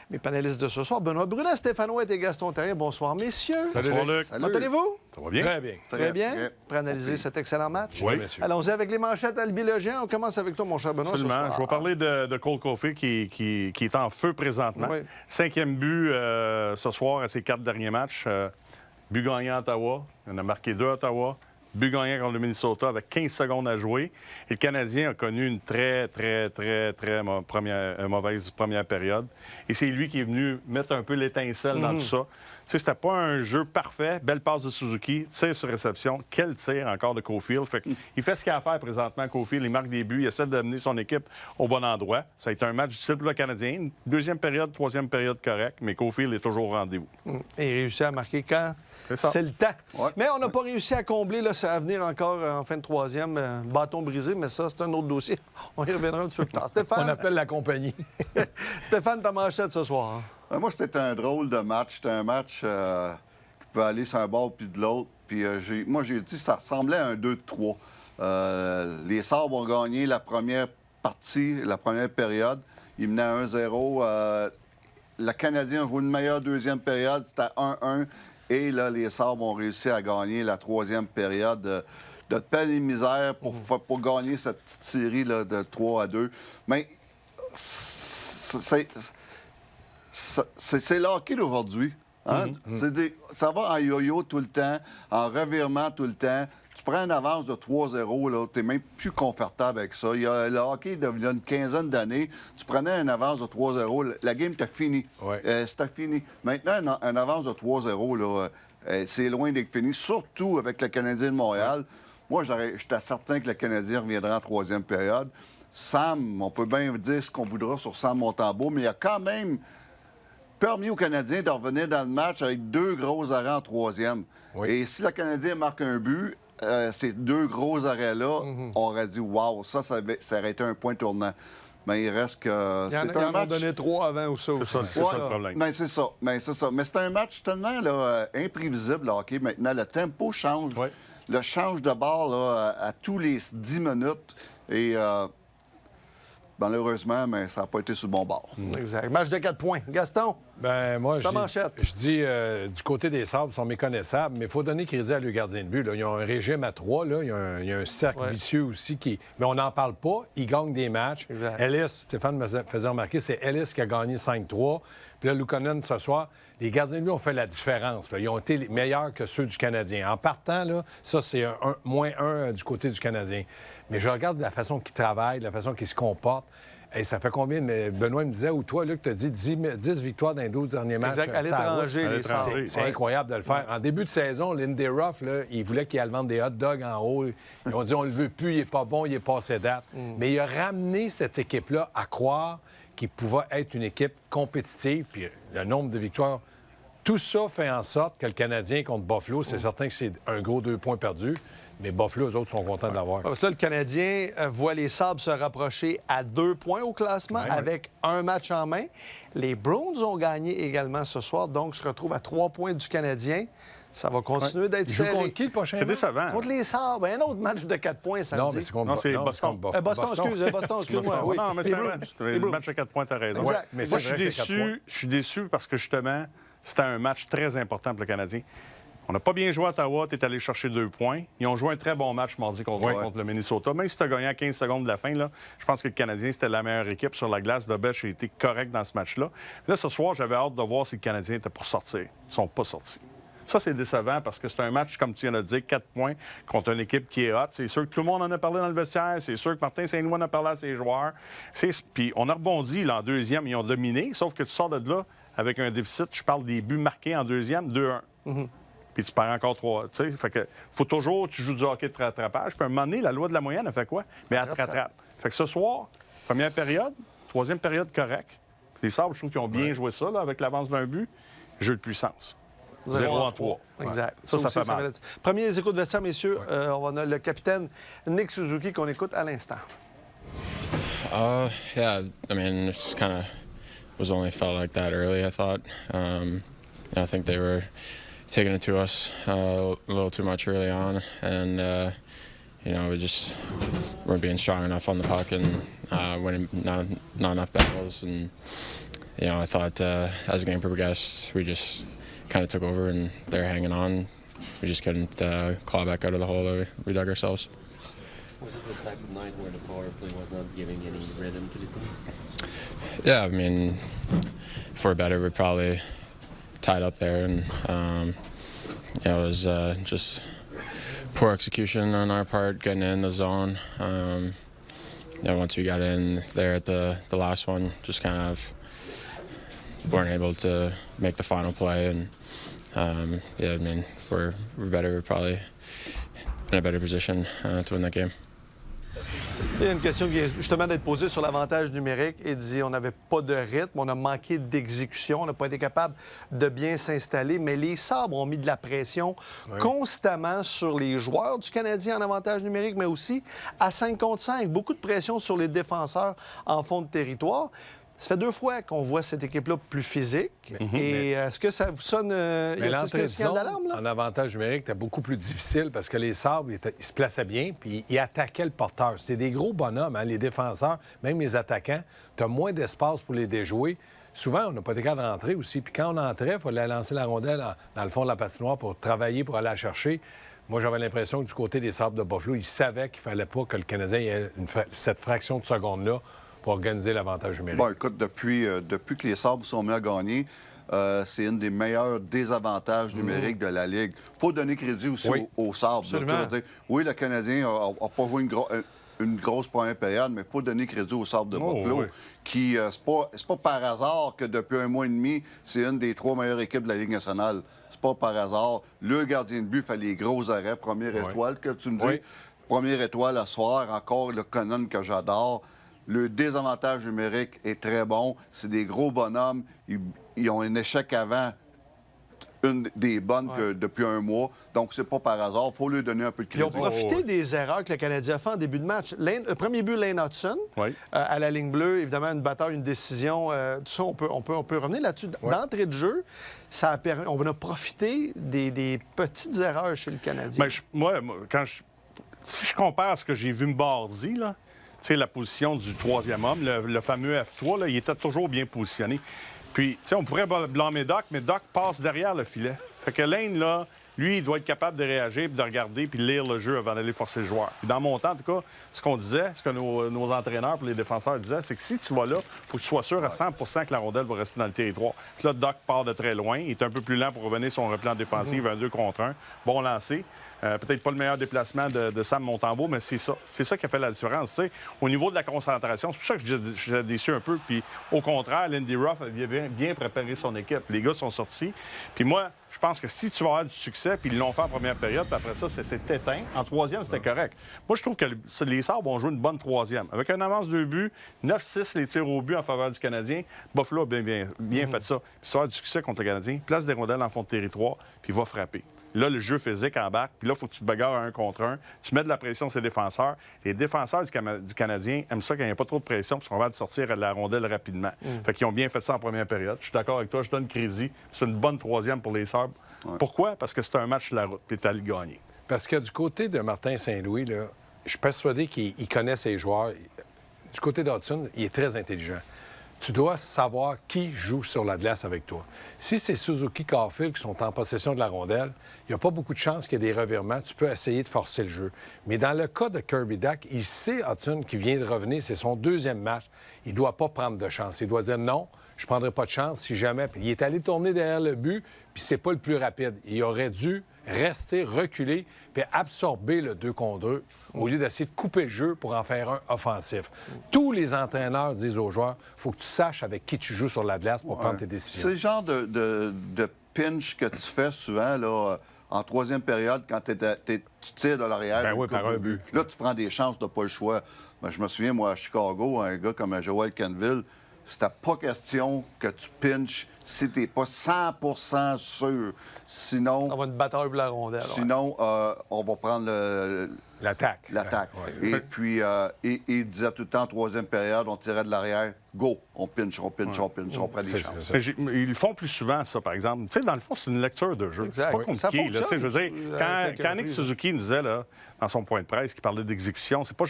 Mes panélistes de ce soir, Benoît Brunet, Stéphane Ouette et Gaston Terrien. Bonsoir, messieurs. Salut, Luc. Comment allez-vous? Ça va bien? Très bien. Très bien. Pour analyser cet excellent match. Oui, monsieur. Allons-y avec les manchettes Albi Legend. On commence avec toi, mon cher Benoît. Absolument. Ce soir. Je vais parler de Cole Caulfield qui est en feu présentement. Oui. 5e but ce soir à ses 4 derniers matchs. But gagnant à Ottawa. Il en a marqué 2 à Ottawa. But gagnant contre le Minnesota avec 15 secondes à jouer. Et le Canadien a connu une très mauvaise première période. Et c'est lui qui est venu mettre un peu l'étincelle dans tout ça. Tu sais, c'était pas un jeu parfait. Belle passe de Suzuki, tir sur réception. Quel tir encore de Caulfield. Fait il fait ce qu'il a à faire présentement, Caulfield. Il marque des buts. Il essaie d'amener son équipe au bon endroit. Ça a été un match difficile pour le Canadien. Deuxième période, troisième période correcte. Mais Caulfield est toujours au rendez-vous. Et il réussit à marquer quand ça. c'est le temps. Ouais. Mais on n'a pas réussi à combler. Là, ça va venir encore en fin de troisième. Bâton brisé, mais ça, c'est un autre dossier. On y reviendra un petit peu plus tard. On Stéphane, appelle la compagnie. Stéphane, ta manchette ce soir. Moi, c'était un drôle de match. C'était un match qui pouvait aller sur un bord puis de l'autre. Puis j'ai dit que ça ressemblait à un 2-3. Les Sabres ont gagné la première partie, la première période. Ils menaient 1-0. Le Canadien a joué une meilleure deuxième période. C'était 1-1. Et là, les Sabres ont réussi à gagner la troisième période de peine et misère pour gagner cette petite série là, de 3-2. Mais c'est le hockey d'aujourd'hui. Hein? Ça va en yo-yo tout le temps, en revirement tout le temps. Tu prends une avance de 3-0, tu n'es même plus confortable avec ça. Le hockey, il y a une quinzaine d'années, tu prenais une avance de 3-0, la game était finie. Ouais. C'était fini. Maintenant, une avance de 3-0, c'est loin d'être fini, surtout avec le Canadien de Montréal. Moi, j'étais certain que le Canadien reviendra en troisième période. Sam, on peut bien dire ce qu'on voudra sur Sam Montembeault, mais il a quand même permis aux Canadiens de revenir dans le match avec 2 gros arrêts en troisième. Oui. Et si le Canadien marque un but, ces 2 gros arrêts-là, on aurait dit « wow, ça aurait été un point tournant ». Mais il reste que Il y en a donné 3 avant ou ça. C'est ça le problème. Mais c'est ça. Mais c'est un match tellement là, imprévisible, le hockey, maintenant. Le tempo change. Oui. Le change de bord là, à tous les 10 minutes. Et malheureusement, mais ça n'a pas été sur le bon bord. Exact. Match de 4 points. Gaston? Ben moi, Ta manchette. je dis du côté des Sabres, ils sont méconnaissables, mais il faut donner crédit à leur gardien de but. Là. Ils ont un régime à 3, là. Il y a un cercle vicieux aussi qui. Mais on n'en parle pas. Ils gagnent des matchs. Exact. Ellis, Stéphane me faisait remarquer, c'est Ellis qui a gagné 5-3. Puis là, Luukkonen, ce soir, les gardiens de but ont fait la différence. Là. Ils ont été meilleurs que ceux du Canadien. En partant, là, ça, c'est -1 du côté du Canadien. Mais je regarde la façon qu'ils travaillent, la façon qu'ils se comportent. Et ça fait combien? Mais Benoît me disait, ou toi, Luc, tu as dit 10 victoires dans les 12 derniers matchs. Exact. À l'étranger, les l'étranger. Sabres. C'est incroyable de le faire. En début de saison, Lindy Ruff, là, il voulait qu'il aille vendre des hot dogs en haut. Ils ont dit, on le veut plus, il est pas bon, il est passé date. Mais il a ramené cette équipe-là à croire qu'il pouvait être une équipe compétitive. Puis le nombre de victoires, tout ça fait en sorte que le Canadien contre Buffalo, c'est certain que c'est un gros 2 points perdus. Mais Buffalo, eux autres, sont contents de l'avoir. Parce que là, le Canadien voit les Sabres se rapprocher à 2 points au classement avec un match en main. Les Bruins ont gagné également ce soir, donc se retrouvent à 3 points du Canadien. Ça va continuer d'être Ils jouent serré. contre qui le prochain C'est match? décevant. Contre les Sabres. Un autre match de 4 points samedi. Non, mais c'est contre Non, c'est non, Boston. contre Buffalo. Boston, excuse-moi. Oui. Non, mais Les c'est Bruins. vrai. Le match à 4 points, t'as raison. Exact. Ouais. Mais Moi, c'est vrai que c'est 4 points. je suis déçu parce que, justement, c'était un match très important pour le Canadien. On n'a pas bien joué à Ottawa, tu es allé chercher 2 points. Ils ont joué un très bon match mardi contre le Minnesota. Même si tu as gagné à 15 secondes de la fin, là, je pense que le Canadien, c'était la meilleure équipe sur la glace. Dobech a été correct dans ce match-là. Là, ce soir, j'avais hâte de voir si le Canadien était pour sortir. Ils ne sont pas sortis. Ça, c'est décevant parce que c'est un match, comme tu viens de le dire, 4 points contre une équipe qui est hot. C'est sûr que tout le monde en a parlé dans le vestiaire. C'est sûr que Martin Saint-Louis en a parlé à ses joueurs. Puis on a rebondi là, en deuxième. Ils ont dominé, sauf que tu sors de là avec un déficit. Je parle des buts marqués en deuxième, 2-1. Puis tu perds encore 3. Tu sais, fait que faut toujours, tu joues du hockey de rattrapage. Puis à un moment donné, la loi de la moyenne, elle fait quoi? Mais elle te rattrape. Fait que ce soir, première période, troisième période correcte. Les Sabres, je trouve qu'ils ont bien joué ça, là, avec l'avance d'un but. Jeu de puissance. 0-3. Exact. Ça aussi, fait mal. va être- Premiers échos de vestiaire, messieurs. On a le capitaine Nick Suzuki qu'on écoute à l'instant. Yeah, I mean, it's kind of was only felt like that early, I thought. I think they were taking it to us a little too much early on, and you know, we just weren't being strong enough on the puck and winning not enough battles, and I thought as the game progressed, we just kind of took over and they were hanging on. We just couldn't claw back out of the hole that we dug ourselves. Was it the type of night where the power play was not giving any rhythm to the team? Yeah, I mean, if we're better, we're probably tied up there, and it was just poor execution on our part, getting in the zone. Once we got in there at the last one, just kind of weren't able to make the final play, and I mean, if we're better, we're probably in a better position to win that game. Il y a une question qui vient justement d'être posée sur l'avantage numérique. Il dit on n'avait pas de rythme, on a manqué d'exécution, on n'a pas été capable de bien s'installer, mais les Sabres ont mis de la pression constamment sur les joueurs du Canadien en avantage numérique, mais aussi à 5 contre 5. Beaucoup de pression sur les défenseurs en fond de territoire. Ça fait 2 fois qu'on voit cette équipe-là plus physique. Et est-ce que ça vous sonne... Mais l'entrée de zone, d'alarme, là? en avantage numérique, c'était beaucoup plus difficile parce que les Sabres, ils se plaçaient bien puis ils attaquaient le porteur. C'était des gros bonhommes, hein, les défenseurs, même les attaquants. Tu as moins d'espace pour les déjouer. Souvent, on n'a pas été capable de rentrer aussi. Puis quand on entrait, il fallait lancer la rondelle dans le fond de la patinoire pour travailler, pour aller la chercher. Moi, j'avais l'impression que du côté des Sabres de Buffalo, ils savaient qu'il ne fallait pas que le Canadien ait cette fraction de seconde-là pour organiser l'avantage numérique. Bon, écoute, depuis que les Sabres sont mis à gagner, c'est une des meilleurs désavantages numériques de la Ligue. Il faut donner crédit aussi aux Sabres. Oui, le Canadien n'a pas joué une grosse première période, mais il faut donner crédit aux Sabres de Buffalo, qui, c'est pas par hasard que depuis 1 mois et demi, c'est une des 3 meilleures équipes de la Ligue nationale. C'est pas par hasard. Le gardien de but fait les gros arrêts, première étoile que tu me dis. Première étoile à soir, encore le Conan que j'adore. Le désavantage numérique est très bon. C'est des gros bonhommes. Ils ont un échec avant, une des bonnes que depuis 1 mois. Donc, c'est pas par hasard. Il faut lui donner un peu de crédit. Ils ont profité des erreurs que le Canadien a fait en début de match. Le premier but, Lane Hudson, à la ligne bleue, évidemment, une bataille, une décision. Tout ça, on peut revenir là-dessus. D'entrée de jeu, on a profité des petites erreurs chez le Canadien. Mais si je compare à ce que j'ai vu Mbarzi, là, tu sais, la position du 3e homme, le fameux F3, là, il était toujours bien positionné. Puis, tu sais, on pourrait blâmer Doc, mais Doc passe derrière le filet. Fait que Lane, là, lui, il doit être capable de réagir, puis de regarder, puis de lire le jeu avant d'aller forcer le joueur. Puis dans mon temps, en tout cas, ce qu'on disait, ce que nos entraîneurs pour les défenseurs disaient, c'est que si tu vas là, il faut que tu sois sûr à 100 que la rondelle va rester dans le territoire. Puis là, Doc part de très loin. Il est un peu plus lent pour revenir sur un repli défensif, un 2 contre 1. Bon lancer. Peut-être pas le meilleur déplacement de Sam Montembeault, mais c'est ça. C'est ça qui a fait la différence. Tu sais, au niveau de la concentration, c'est pour ça que je suis déçu un peu. Puis au contraire, Lindy Ruff a bien préparé son équipe. Les gars sont sortis. Puis moi, je pense que si tu vas avoir du succès, puis ils l'ont fait en première période, puis après ça, c'est éteint. En 3e, c'était correct. Moi, je trouve que les Sabres ont joué une bonne 3e. Avec un avance 2 buts, 9-6 les tirs au but en faveur du Canadien. Buffalo a bien fait ça. Puis si tu vas avoir du succès contre le Canadien, place des rondelles en fond de territoire, puis il va frapper. Là, le jeu physique embarque, puis là, il faut que tu te bagarres à 1 contre 1. Tu mets de la pression sur les défenseurs. Les défenseurs du Canadien aiment ça quand il n'y a pas trop de pression, parce qu'on va sortir la rondelle rapidement. Fait qu'ils ont bien fait ça en première période. Je suis d'accord avec toi, je donne crédit. C'est une bonne 3e pour les Sabres. Pourquoi? Parce que c'est un match sur la route, puis tu as le gagner. Parce que du côté de Martin Saint-Louis, là, je suis persuadé qu'il connaît ses joueurs. Du côté d'Hudson, il est très intelligent. Tu dois savoir qui joue sur la glace avec toi. Si c'est Suzuki Caulfield qui sont en possession de la rondelle, il n'y a pas beaucoup de chances qu'il y ait des revirements. Tu peux essayer de forcer le jeu. Mais dans le cas de Kirby Dach, il sait, Hudson, qui vient de revenir, c'est son 2e match. Il ne doit pas prendre de chance. Il doit dire non, je ne prendrai pas de chance si jamais. Puis il est allé tourner derrière le but, puis c'est pas le plus rapide. Il aurait dû rester, reculer, puis absorber le 2 contre 2 au lieu d'essayer de couper le jeu pour en faire un offensif. Tous les entraîneurs disent aux joueurs, il faut que tu saches avec qui tu joues sur la glace pour prendre tes décisions. C'est le genre de pinch que tu fais souvent là, en 3e période quand tu tires de l'arrière. Ben oui, par un but. Là, tu prends des chances, tu n'as pas le choix. Ben, je me souviens, moi, à Chicago, un gars comme Joel Canville, c'était pas question que tu pinches si tu n'es pas 100% sûr. Sinon... On va une bataille pour la rondelle. Sinon, on va prendre L'attaque. Ouais. Et puis, il disait tout le temps, en troisième période, on tirait de l'arrière. Go! On pinch, on prend les chances. Ils le font plus souvent, ça, par exemple. Tu sais, dans le fond, c'est une lecture de jeu. C'est pas compliqué. Là, je veux dire, quand Nick Suzuki nous disait, là, dans son point de presse, qu'il parlait d'exécution, c'est pas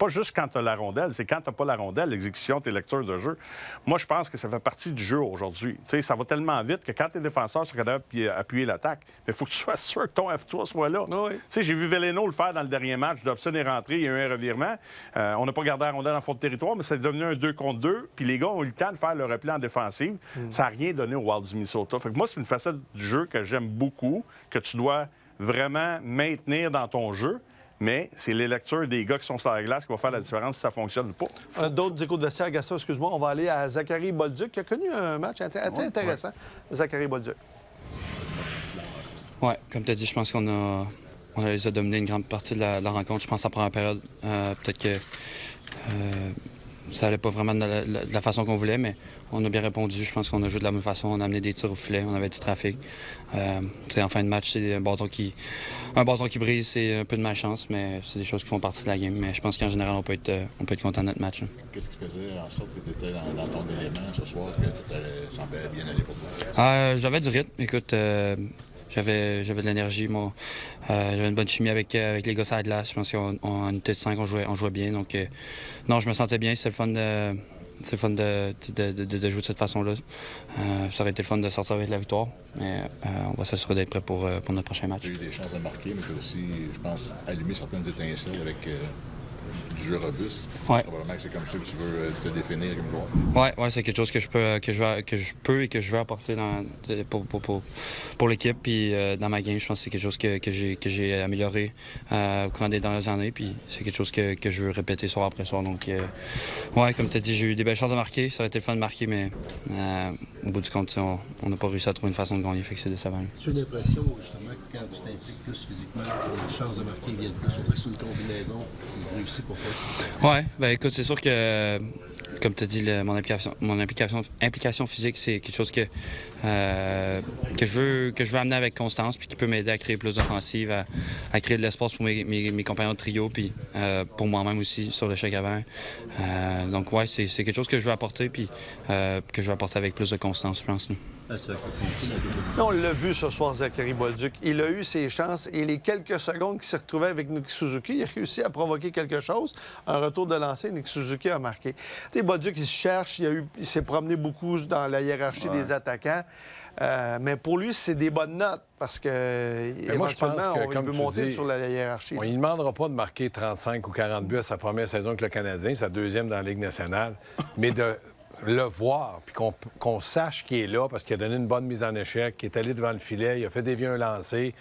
juste quand tu as la rondelle, c'est quand tu n'as pas la rondelle, l'exécution, tes lectures de jeu. Moi, je pense que ça fait partie du jeu aujourd'hui. Tu sais, ça va tellement vite que quand tes défenseurs sont capables d'appuyer l'attaque, il faut que tu sois sûr que ton F3 soit là. Oui. Tu sais, j'ai vu Veleno le faire dans le dernier match. Dobson est rentré, il y a eu un revirement. On n'a pas gardé la rondelle en fond de territoire, mais c'est devenu un 2 contre 2. Puis les gars ont eu le temps de faire le repli en défensive. Ça n'a rien donné au Wild du Minnesota. Fait que moi, c'est une facette du jeu que j'aime beaucoup, que tu dois vraiment maintenir dans ton jeu. Mais c'est les lectures des gars qui sont sur la glace qui vont faire la différence si ça fonctionne ou pas. D'autres échos de vestiaire, Gaston, excuse-moi. On va aller à Zachary Bolduc, qui a connu un match assez intéressant. Zachary Bolduc. Oui, comme tu as dit, je pense qu'on les a dominés une grande partie de la rencontre. Je pense en première période. Peut-être que ça n'allait pas vraiment de la façon qu'on voulait, mais on a bien répondu. Je pense qu'on a joué de la même façon. On a amené des tirs au filet, on avait du trafic. En fin de match, c'est un bâton qui brise, c'est un peu de malchance, mais c'est des choses qui font partie de la game. Mais je pense qu'en général, on peut être content de notre match. Qu'est-ce qui faisait en sorte que tu étais dans ton élément ce soir, que tout semblait bien aller pour toi? J'avais du rythme. Écoute, j'avais de l'énergie. J'avais une bonne chimie avec les gars à la glace. Je pense qu'en unité de 5, on jouait bien. Donc, non, je me sentais bien. C'était le fun de jouer de cette façon-là. Ça aurait été le fun de sortir avec la victoire. Mais on va s'assurer d'être prêt pour notre prochain match. Tu as eu des chances de marquer, mais tu as aussi, je pense, allumé certaines étincelles avec du jeu robuste. Ouais. Probablement que c'est comme ça que tu veux te définir comme joueur. Ouais, c'est quelque chose que je peux et que je veux apporter pour l'équipe puis dans ma game. Je pense que c'est quelque chose que j'ai amélioré au cours des dernières années. Puis c'est quelque chose que je veux répéter soir après soir. Donc, ouais, comme tu as dit, j'ai eu des belles chances de marquer. Ça aurait été le fun de marquer, mais au bout du compte, on n'a pas réussi à trouver une façon de gagner. Fait que c'est décevant. Tu as l'impression, justement, que quand tu t'impliques plus physiquement, les chances de marquer viennent plus. On dirait que c'est une combinaison qui réussit pour toi. Ouais, ben écoute, c'est sûr que, comme tu as dit, mon implication physique, c'est quelque chose que je veux amener avec constance puis qui peut m'aider à créer plus d'offensive, à créer de l'espace pour mes compagnons de trio puis pour moi-même aussi sur le chèque avant. Donc ouais, c'est quelque chose que je veux apporter puis que je veux apporter avec plus de constance, je pense. On l'a vu ce soir, Zachary Bolduc. Il a eu ses chances et les quelques secondes qu'il s'est retrouvé avec Nick Suzuki, il a réussi à provoquer quelque chose. Un retour de lancer, Nick Suzuki a marqué. Tu sais, Bolduc, il se cherche, il s'est promené beaucoup dans la hiérarchie des attaquants. Mais pour lui, c'est des bonnes notes parce que moi, je pense que, il veut monter sur la hiérarchie. On ne lui demandera pas de marquer 35 ou 40 buts à sa première saison avec le Canadien, sa deuxième dans la Ligue nationale, mais de le voir, puis qu'on sache qu'il est là parce qu'il a donné une bonne mise en échec, qu'il est allé devant le filet, il a fait dévier un lancer.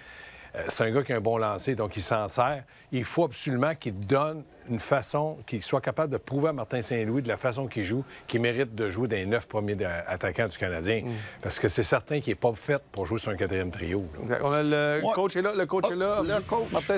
C'est un gars qui a un bon lancer, donc il s'en sert. Il faut absolument qu'il donne une façon, qu'il soit capable de prouver à Martin Saint-Louis de la façon qu'il joue, qu'il mérite de jouer dans les 9 premiers attaquants du Canadien. Parce que c'est certain qu'il n'est pas fait pour jouer sur un quatrième trio. On a le coach est là. Le coach est là. Martin